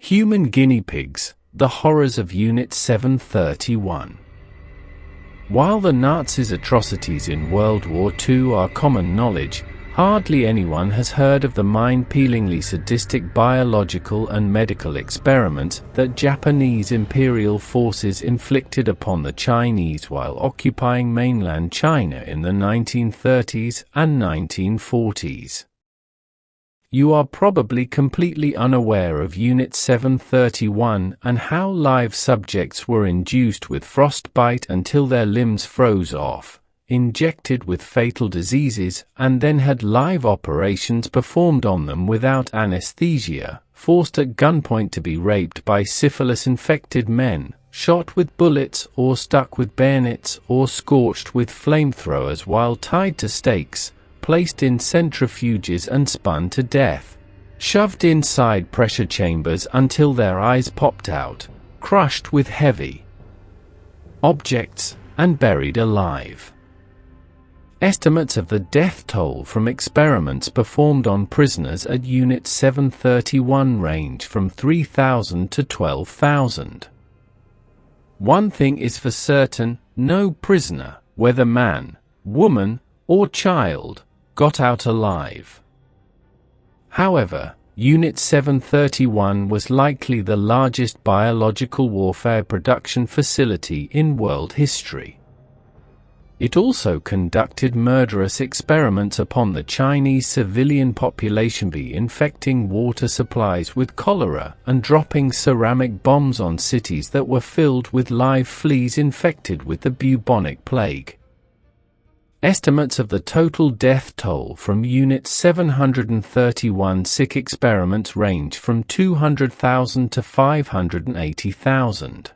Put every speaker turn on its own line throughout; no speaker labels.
Human guinea pigs, the horrors of Unit 731. While the Nazis' atrocities in World War II are common knowledge, hardly anyone has heard of the mind-peelingly sadistic biological and medical experiments that Japanese imperial forces inflicted upon the Chinese while occupying mainland China in the 1930s and 1940s. You are probably completely unaware of Unit 731 and how live subjects were induced with frostbite until their limbs froze off, injected with fatal diseases, and then had live operations performed on them without anesthesia, forced at gunpoint to be raped by syphilis-infected men, shot with bullets or stuck with bayonets or scorched with flamethrowers while tied to stakes, placed in centrifuges and spun to death, shoved inside pressure chambers until their eyes popped out, crushed with heavy objects, and buried alive. Estimates of the death toll from experiments performed on prisoners at Unit 731 range from 3,000 to 12,000. One thing is for certain, no prisoner, whether man, woman, or child, got out alive. However, Unit 731 was likely the largest biological warfare production facility in world history. It also conducted murderous experiments upon the Chinese civilian population by infecting water supplies with cholera and dropping ceramic bombs on cities that were filled with live fleas infected with the bubonic plague. Estimates of the total death toll from Unit 731 sick experiments range from 200,000 to 580,000.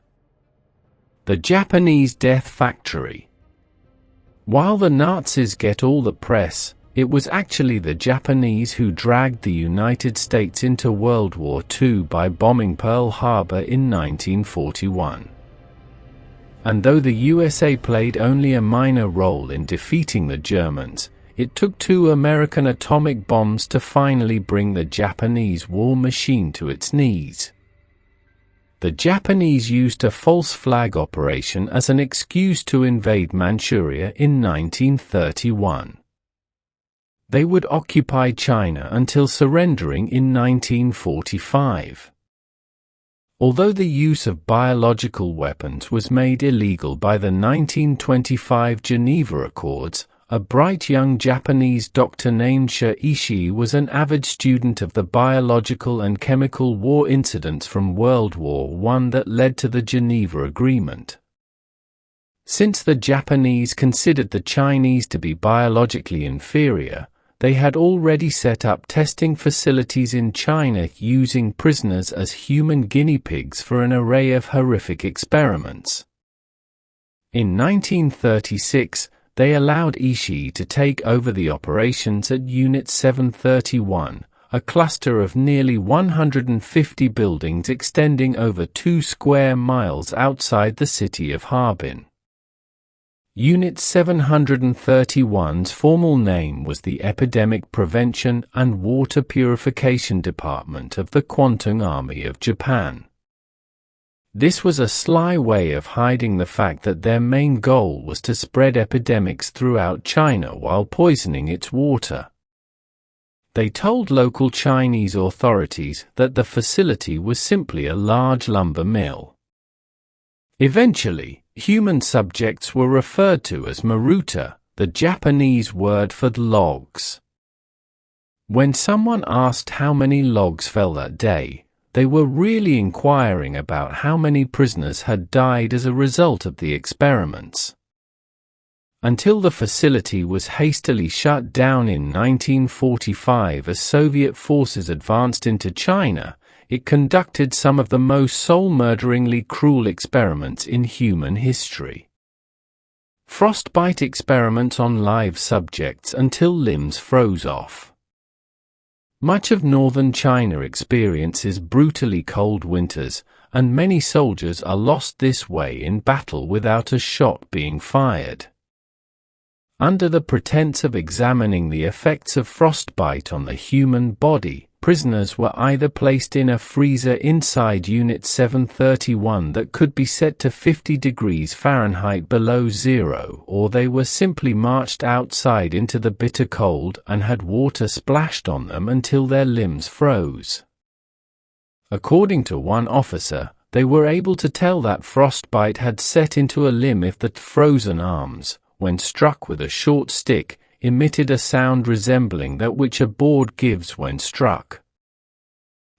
The Japanese Death Factory. While the Nazis get all the press, it was actually the Japanese who dragged the United States into World War II by bombing Pearl Harbor in 1941. And though the USA played only a minor role in defeating the Germans, it took 2 American atomic bombs to finally bring the Japanese war machine to its knees. The Japanese used a false flag operation as an excuse to invade Manchuria in 1931. They would occupy China until surrendering in 1945. Although the use of biological weapons was made illegal by the 1925 Geneva Accords, a bright young Japanese doctor named Sha Ishii was an avid student of the biological and chemical war incidents from World War I that led to the Geneva Agreement. Since the Japanese considered the Chinese to be biologically inferior, they had already set up testing facilities in China using prisoners as human guinea pigs for an array of horrific experiments. In 1936, they allowed Ishii to take over the operations at Unit 731, a cluster of nearly 150 buildings extending over 2 square miles outside the city of Harbin. Unit 731's formal name was the Epidemic Prevention and Water Purification Department of the Kwantung Army of Japan. This was a sly way of hiding the fact that their main goal was to spread epidemics throughout China while poisoning its water. They told local Chinese authorities that the facility was simply a large lumber mill. Eventually, human subjects were referred to as maruta, the Japanese word for logs. When someone asked how many logs fell that day, they were really inquiring about how many prisoners had died as a result of the experiments. Until the facility was hastily shut down in 1945 as Soviet forces advanced into China, it conducted some of the most soul-murderingly cruel experiments in human history. Frostbite experiments on live subjects until limbs froze off. Much of northern China experiences brutally cold winters, and many soldiers are lost this way in battle without a shot being fired. Under the pretense of examining the effects of frostbite on the human body, prisoners were either placed in a freezer inside Unit 731 that could be set to 50 degrees Fahrenheit below zero, or they were simply marched outside into the bitter cold and had water splashed on them until their limbs froze. According to one officer, they were able to tell that frostbite had set into a limb if the frozen arms, when struck with a short stick, emitted a sound resembling that which a board gives when struck.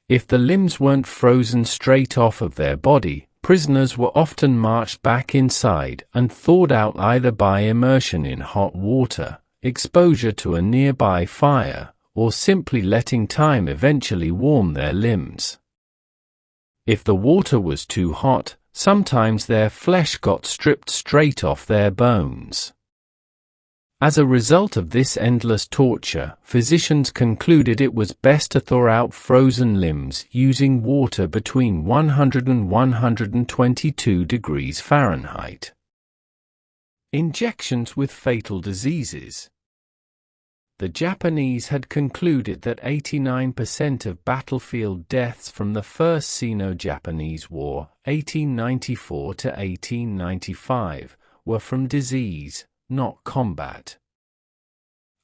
If the limbs weren't frozen straight off of their body, prisoners were often marched back inside and thawed out either by immersion in hot water, exposure to a nearby fire, or simply letting time eventually warm their limbs. If the water was too hot, sometimes their flesh got stripped straight off their bones. As a result of this endless torture, physicians concluded it was best to thaw out frozen limbs using water between 100 and 122 degrees Fahrenheit. Injections with fatal diseases. The Japanese had concluded that 89% of battlefield deaths from the First Sino-Japanese War, 1894 to 1895, were from disease, not combat.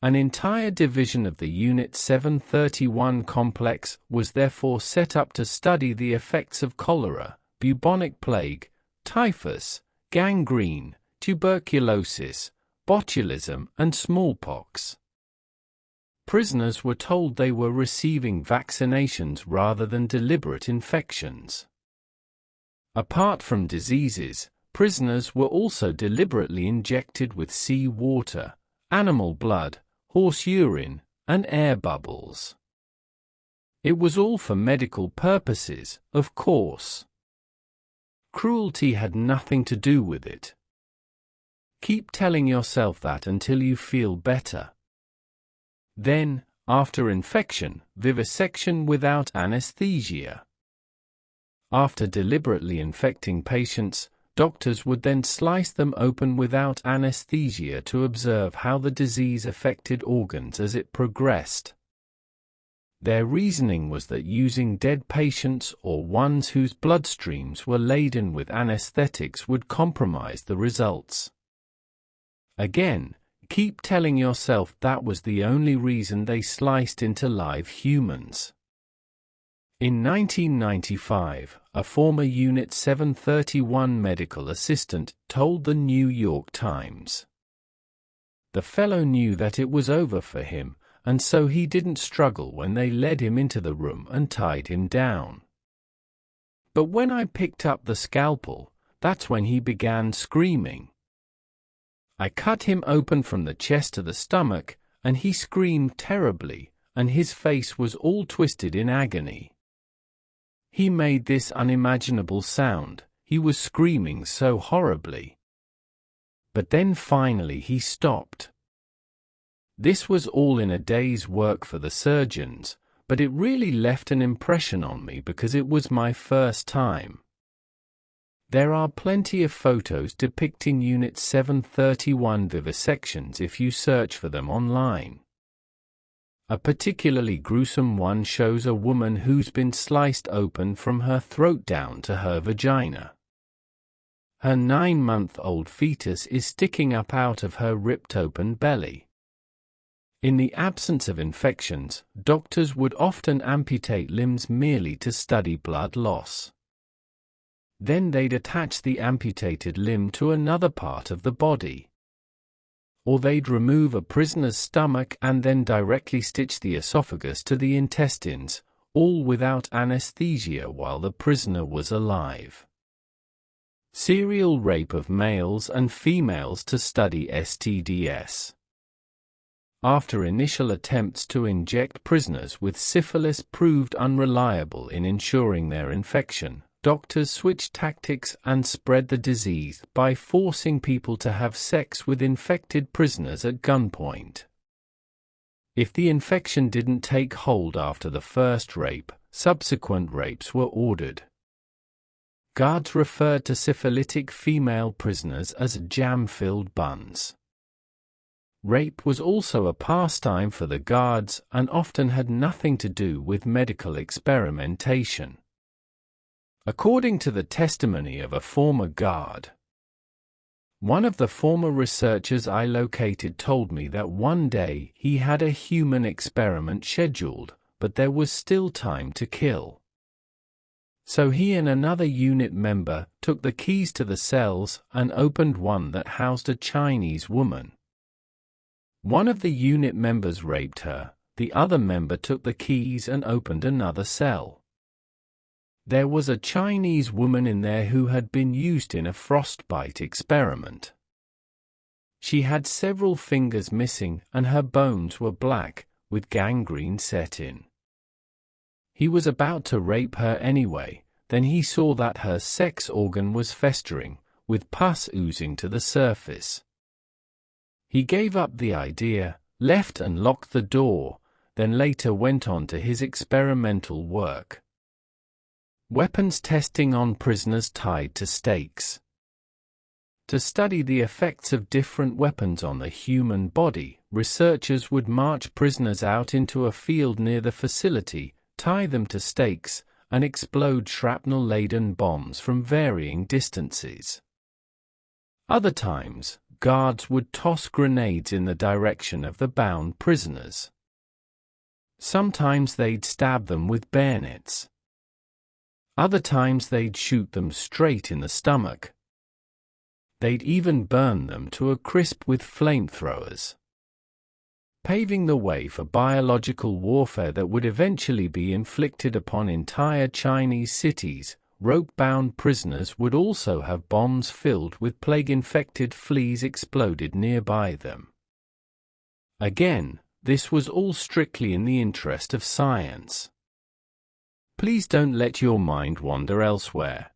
An entire division of the Unit 731 complex was therefore set up to study the effects of cholera, bubonic plague, typhus, gangrene, tuberculosis, botulism, and smallpox. Prisoners were told they were receiving vaccinations rather than deliberate infections. Apart from diseases, prisoners were also deliberately injected with sea water, animal blood, horse urine, and air bubbles. It was all for medical purposes, of course. Cruelty had nothing to do with it. Keep telling yourself that until you feel better. Then, after infection, vivisection without anesthesia. After deliberately infecting patients, doctors would then slice them open without anesthesia to observe how the disease affected organs as it progressed. Their reasoning was that using dead patients or ones whose bloodstreams were laden with anesthetics would compromise the results. Again, keep telling yourself that was the only reason they sliced into live humans. In 1995, a former Unit 731 medical assistant told the New York Times. The fellow knew that it was over for him, and so he didn't struggle when they led him into the room and tied him down. But when I picked up the scalpel, that's when he began screaming. I cut him open from the chest to the stomach, and he screamed terribly, and his face was all twisted in agony. He made this unimaginable sound, he was screaming so horribly. But then finally he stopped. This was all in a day's work for the surgeons, but it really left an impression on me because it was my first time. There are plenty of photos depicting Unit 731 vivisections if you search for them online. A particularly gruesome one shows a woman who's been sliced open from her throat down to her vagina. Her 9-month-old fetus is sticking up out of her ripped-open belly. In the absence of infections, doctors would often amputate limbs merely to study blood loss. Then they'd attach the amputated limb to another part of the body. Or they'd remove a prisoner's stomach and then directly stitch the esophagus to the intestines, all without anesthesia while the prisoner was alive. Serial rape of males and females to study STDs. After initial attempts to inject prisoners with syphilis proved unreliable in ensuring their infection, doctors switched tactics and spread the disease by forcing people to have sex with infected prisoners at gunpoint. If the infection didn't take hold after the first rape, subsequent rapes were ordered. Guards referred to syphilitic female prisoners as jam-filled buns. Rape was also a pastime for the guards and often had nothing to do with medical experimentation. According to the testimony of a former guard, one of the former researchers I located told me that one day he had a human experiment scheduled, but there was still time to kill. So he and another unit member took the keys to the cells and opened one that housed a Chinese woman. One of the unit members raped her, the other member took the keys and opened another cell. There was a Chinese woman in there who had been used in a frostbite experiment. She had several fingers missing and her bones were black, with gangrene set in. He was about to rape her anyway, then he saw that her sex organ was festering, with pus oozing to the surface. He gave up the idea, left and locked the door, then later went on to his experimental work. Weapons testing on prisoners tied to stakes. To study the effects of different weapons on the human body, researchers would march prisoners out into a field near the facility, tie them to stakes, and explode shrapnel-laden bombs from varying distances. Other times, guards would toss grenades in the direction of the bound prisoners. Sometimes they'd stab them with bayonets. Other times they'd shoot them straight in the stomach. They'd even burn them to a crisp with flamethrowers. Paving the way for biological warfare that would eventually be inflicted upon entire Chinese cities, rope-bound prisoners would also have bombs filled with plague-infected fleas exploded nearby them. Again, this was all strictly in the interest of science. Please don't let your mind wander elsewhere.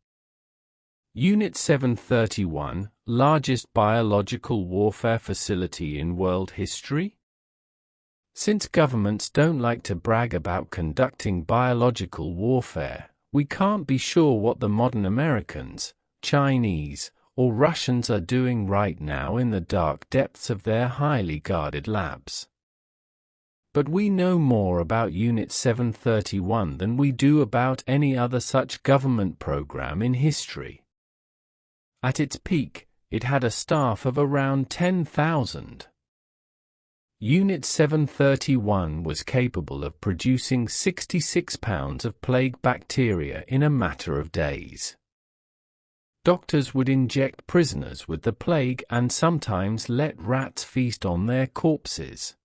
Unit 731, largest biological warfare facility in world history? Since governments don't like to brag about conducting biological warfare, we can't be sure what the modern Americans, Chinese, or Russians are doing right now in the dark depths of their highly guarded labs. But we know more about Unit 731 than we do about any other such government program in history. At its peak, it had a staff of around 10,000. Unit 731 was capable of producing 66 pounds of plague bacteria in a matter of days. Doctors would inject prisoners with the plague and sometimes let rats feast on their corpses.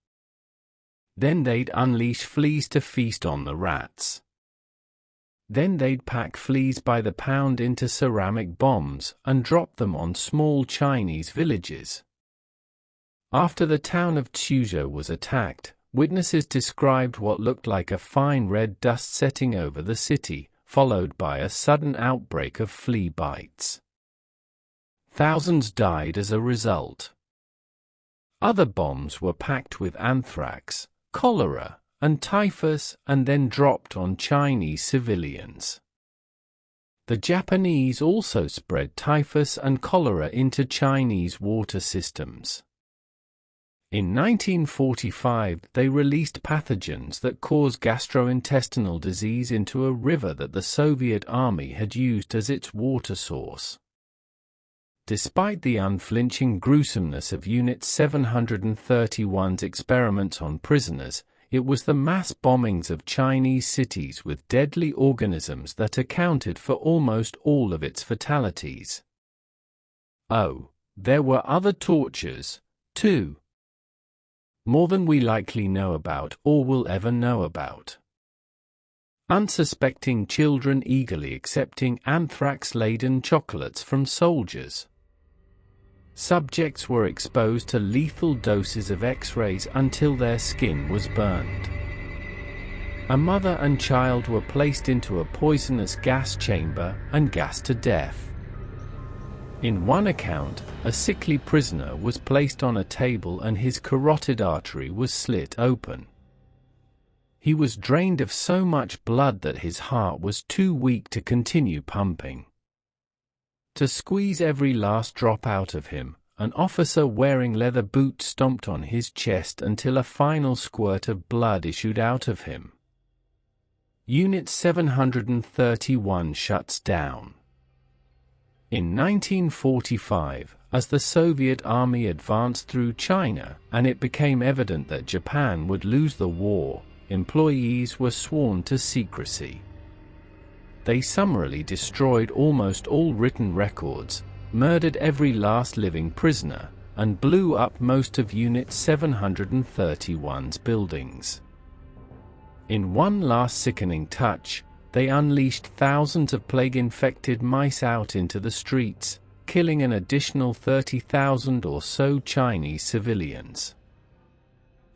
Then they'd unleash fleas to feast on the rats. Then they'd pack fleas by the pound into ceramic bombs and drop them on small Chinese villages. After the town of Chuzhou was attacked, witnesses described what looked like a fine red dust setting over the city, followed by a sudden outbreak of flea bites. Thousands died as a result. Other bombs were packed with anthrax, cholera, and typhus and then dropped on Chinese civilians. The Japanese also spread typhus and cholera into Chinese water systems. In 1945, they released pathogens that cause gastrointestinal disease into a river that the Soviet Army had used as its water source. Despite the unflinching gruesomeness of Unit 731's experiments on prisoners, it was the mass bombings of Chinese cities with deadly organisms that accounted for almost all of its fatalities. Oh, there were other tortures, too. More than we likely know about or will ever know about. Unsuspecting children eagerly accepting anthrax-laden chocolates from soldiers. Subjects were exposed to lethal doses of X-rays until their skin was burned. A mother and child were placed into a poisonous gas chamber and gassed to death. In one account, a sickly prisoner was placed on a table and his carotid artery was slit open. He was drained of so much blood that his heart was too weak to continue pumping. To squeeze every last drop out of him, an officer wearing leather boots stomped on his chest until a final squirt of blood issued out of him. Unit 731 shuts down. In 1945, as the Soviet Army advanced through China and it became evident that Japan would lose the war, employees were sworn to secrecy. They summarily destroyed almost all written records, murdered every last living prisoner, and blew up most of Unit 731's buildings. In one last sickening touch, they unleashed thousands of plague-infected mice out into the streets, killing an additional 30,000 or so Chinese civilians.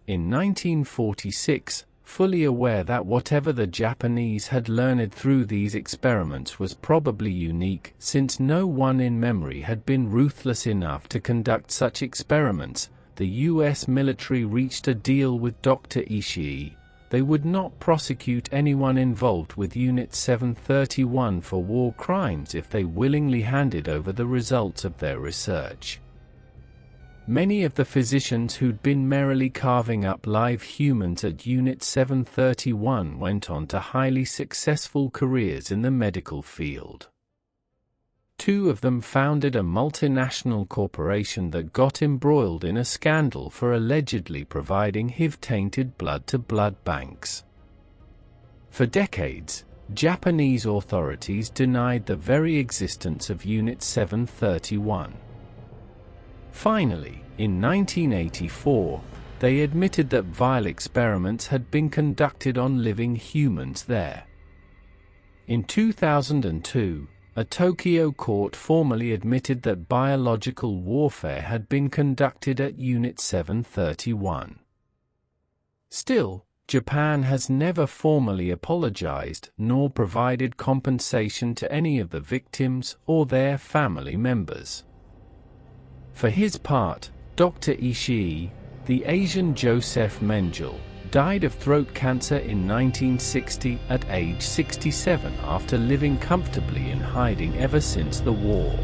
In 1946, fully aware that whatever the Japanese had learned through these experiments was probably unique, since no one in memory had been ruthless enough to conduct such experiments, the US military reached a deal with Dr. Ishii. They would not prosecute anyone involved with Unit 731 for war crimes if they willingly handed over the results of their research. Many of the physicians who'd been merrily carving up live humans at Unit 731 went on to highly successful careers in the medical field. Two of them founded a multinational corporation that got embroiled in a scandal for allegedly providing HIV-tainted blood to blood banks. For decades, Japanese authorities denied the very existence of Unit 731. Finally, in 1984, they admitted that vile experiments had been conducted on living humans there. In 2002, a Tokyo court formally admitted that biological warfare had been conducted at Unit 731. Still, Japan has never formally apologized nor provided compensation to any of the victims or their family members. For his part, Dr. Ishii, the Asian Joseph Mengele, died of throat cancer in 1960 at age 67 after living comfortably in hiding ever since the war.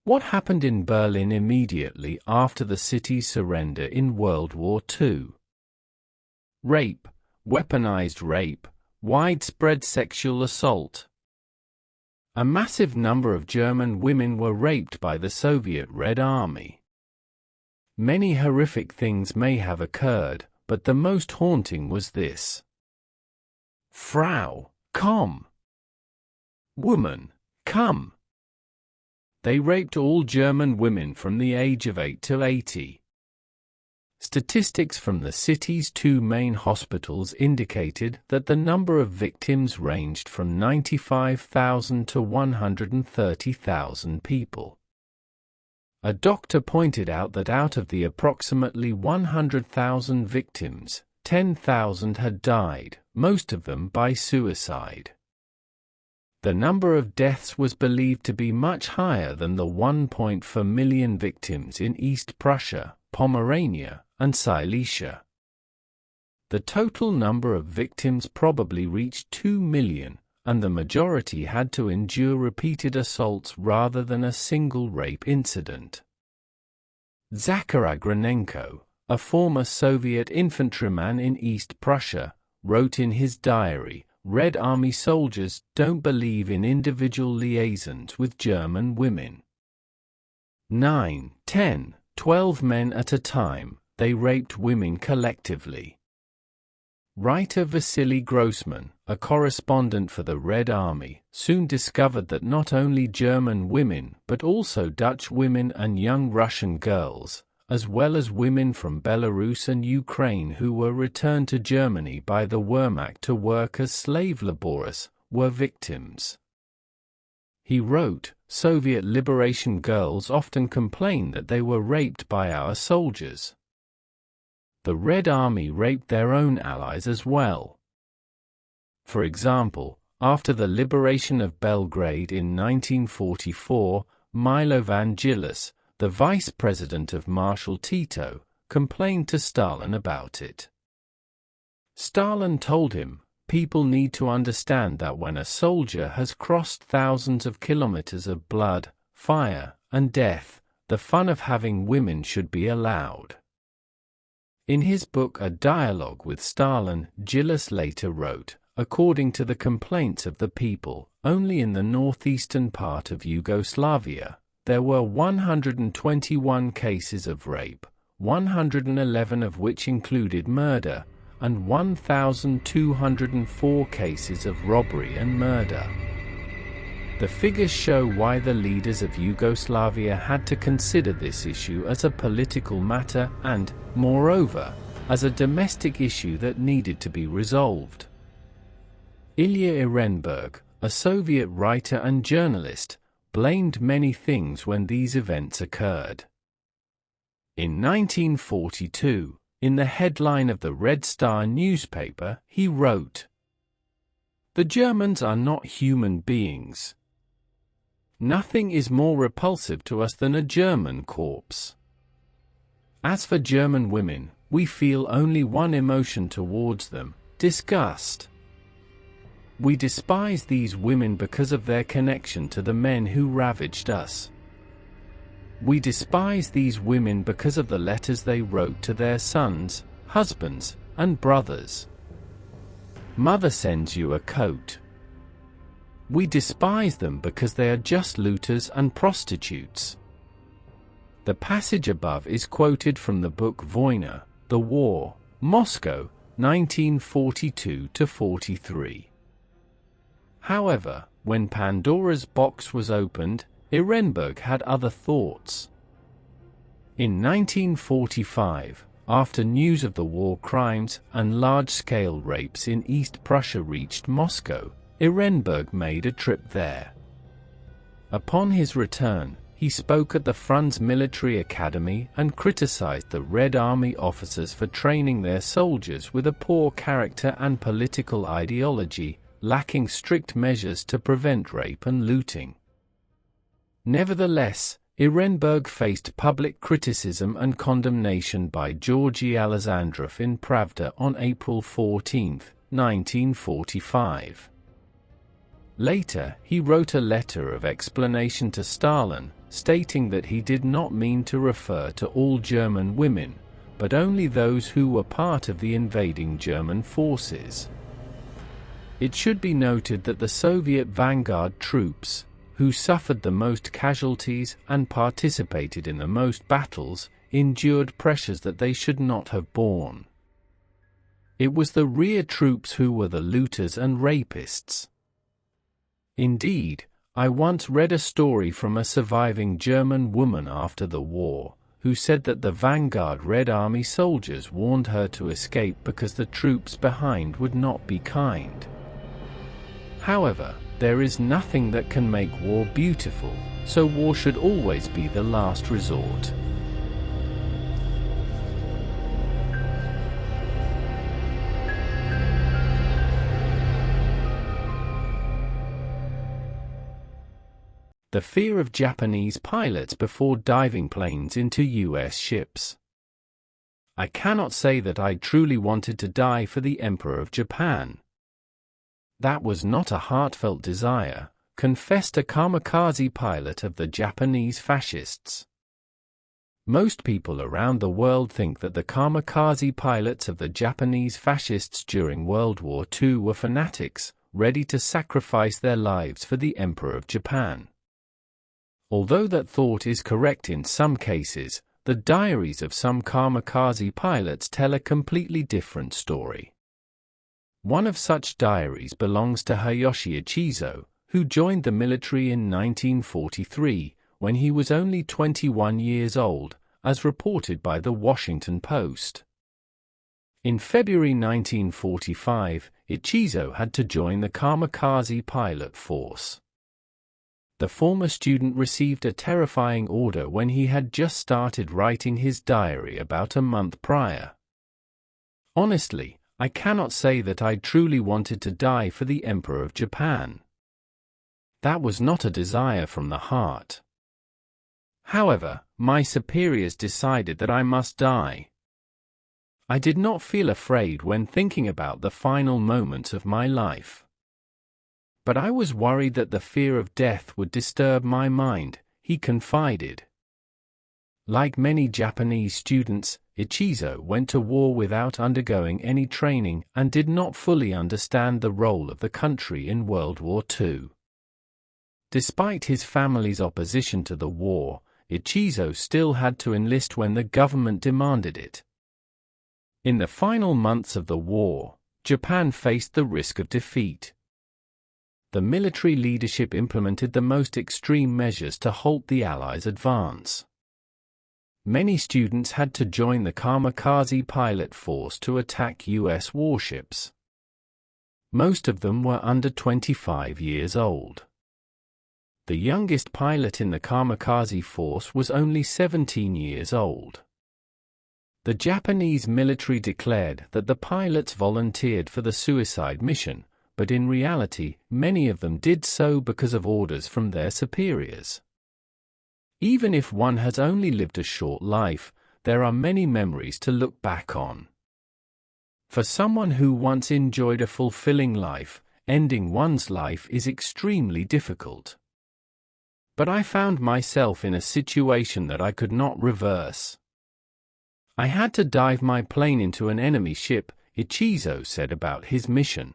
What happened in Berlin immediately after the city's surrender in World War II? Rape, weaponized rape, widespread sexual assault. A massive number of German women were raped by the Soviet Red Army. Many horrific things may have occurred, but the most haunting was this. Frau, komm! Woman, come! They raped all German women from the age of 8 to 80. Statistics from the city's two main hospitals indicated that the number of victims ranged from 95,000 to 130,000 people. A doctor pointed out that out of the approximately 100,000 victims, 10,000 had died, most of them by suicide. The number of deaths was believed to be much higher than the 1.4 million victims in East Prussia, Pomerania, and Silesia. The total number of victims probably reached 2 million, and the majority had to endure repeated assaults rather than a single rape incident. Zakharij Granenko, a former Soviet infantryman in East Prussia, wrote in his diary, "Red Army soldiers don't believe in individual liaisons with German women. 9, 10, 12 men at a time, they raped women collectively." Writer Vasily Grossman, a correspondent for the Red Army, soon discovered that not only German women but also Dutch women and young Russian girls, as well as women from Belarus and Ukraine who were returned to Germany by the Wehrmacht to work as slave laborers, were victims. He wrote, "Soviet liberation girls often complained that they were raped by our soldiers. The Red Army raped their own allies as well. For example, after the liberation of Belgrade in 1944, Milo Vangelis, the vice president of Marshal Tito, complained to Stalin about it. Stalin told him, "People need to understand that when a soldier has crossed thousands of kilometers of blood, fire, and death, the fun of having women should be allowed." In his book A Dialogue with Stalin, Gillis later wrote, "According to the complaints of the people, only in the northeastern part of Yugoslavia, there were 121 cases of rape, 111 of which included murder, and 1,204 cases of robbery and murder." The figures show why the leaders of Yugoslavia had to consider this issue as a political matter and, moreover, as a domestic issue that needed to be resolved. Ilya Ehrenburg, a Soviet writer and journalist, blamed many things when these events occurred. In 1942, in the headline of the Red Star newspaper, he wrote, "The Germans are not human beings. Nothing is more repulsive to us than a German corpse. As for German women, we feel only one emotion towards them: disgust. We despise these women because of their connection to the men who ravaged us. We despise these women because of the letters they wrote to their sons, husbands, and brothers. Mother sends you a coat. We despise them because they are just looters and prostitutes." The passage above is quoted from the book Voyna, The War, Moscow, 1942–43. However, when Pandora's box was opened, Ehrenburg had other thoughts. In 1945, after news of the war crimes and large-scale rapes in East Prussia reached Moscow, Ehrenburg made a trip there. Upon his return, he spoke at the Frunze Military Academy and criticized the Red Army officers for training their soldiers with a poor character and political ideology, lacking strict measures to prevent rape and looting. Nevertheless, Ehrenburg faced public criticism and condemnation by Georgy Alexandrov in Pravda on April 14, 1945. Later, he wrote a letter of explanation to Stalin, stating that he did not mean to refer to all German women, but only those who were part of the invading German forces. It should be noted that the Soviet vanguard troops, who suffered the most casualties and participated in the most battles, endured pressures that they should not have borne. It was the rear troops who were the looters and rapists. Indeed, I once read a story from a surviving German woman after the war, who said that the vanguard Red Army soldiers warned her to escape because the troops behind would not be kind. However, there is nothing that can make war beautiful, so war should always be the last resort. The fear of Japanese pilots before diving planes into US ships. I cannot say that I truly wanted to die for the Emperor of Japan. That was not a heartfelt desire, confessed a kamikaze pilot of the Japanese fascists. Most people around the world think that the kamikaze pilots of the Japanese fascists during World War II were fanatics, ready to sacrifice their lives for the Emperor of Japan. Although that thought is correct in some cases, the diaries of some kamikaze pilots tell a completely different story. One of such diaries belongs to Hiroshi Ichizo, who joined the military in 1943, when he was only 21 years old, as reported by the Washington Post. In February 1945, Ichizo had to join the kamikaze pilot force. The former student received a terrifying order when he had just started writing his diary about a month prior. Honestly, I cannot say that I truly wanted to die for the Emperor of Japan. That was not a desire from the heart. However, my superiors decided that I must die. I did not feel afraid when thinking about the final moments of my life. But I was worried that the fear of death would disturb my mind, he confided. Like many Japanese students, Ichizo went to war without undergoing any training and did not fully understand the role of the country in World War II. Despite his family's opposition to the war, Ichizo still had to enlist when the government demanded it. In the final months of the war, Japan faced the risk of defeat. The military leadership implemented the most extreme measures to halt the Allies' advance. Many students had to join the kamikaze pilot force to attack U.S. warships. Most of them were under 25 years old. The youngest pilot in the kamikaze force was only 17 years old. The Japanese military declared that the pilots volunteered for the suicide mission, but in reality, many of them did so because of orders from their superiors. Even if one has only lived a short life, there are many memories to look back on. For someone who once enjoyed a fulfilling life, ending one's life is extremely difficult. But I found myself in a situation that I could not reverse. I had to dive my plane into an enemy ship, Ichizo said about his mission.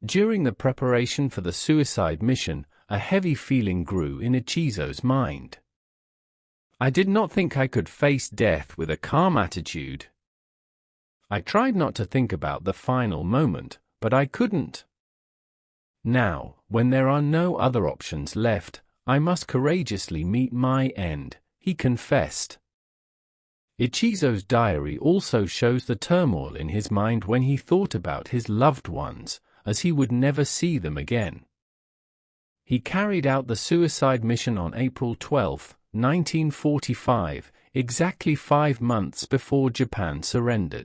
During the preparation for the suicide mission, a heavy feeling grew in Ichizo's mind. I did not think I could face death with a calm attitude. I tried not to think about the final moment, but I couldn't. Now, when there are no other options left, I must courageously meet my end, he confessed. Ichizo's diary also shows the turmoil in his mind when he thought about his loved ones, as he would never see them again. He carried out the suicide mission on April 12, 1945, exactly 5 months before Japan surrendered.